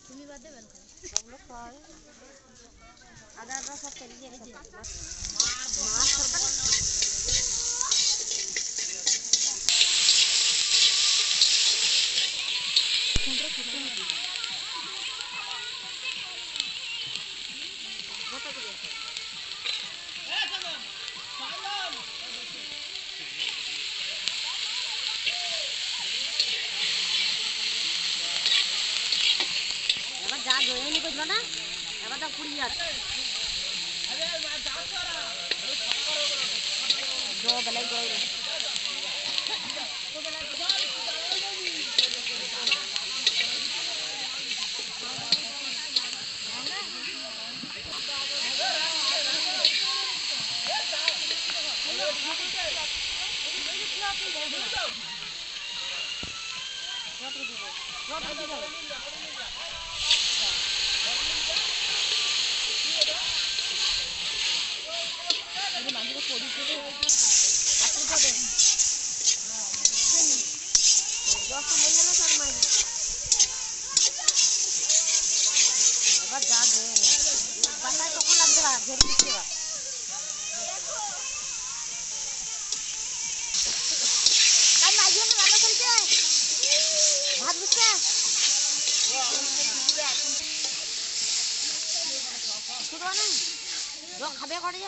তুমি বাদ দেবেন সবগুলো খাওয়া আদা আদা সব ফেলে দিয়ে মাছ এবার যা ধরে করছিল না এবার তা পুড়িয়ে আছে বেলায় গরম এবার যা বাসায় কখন লাগবে না ঘেরে দিচ্ছে এবার ভাত বুঝছে খাবে করে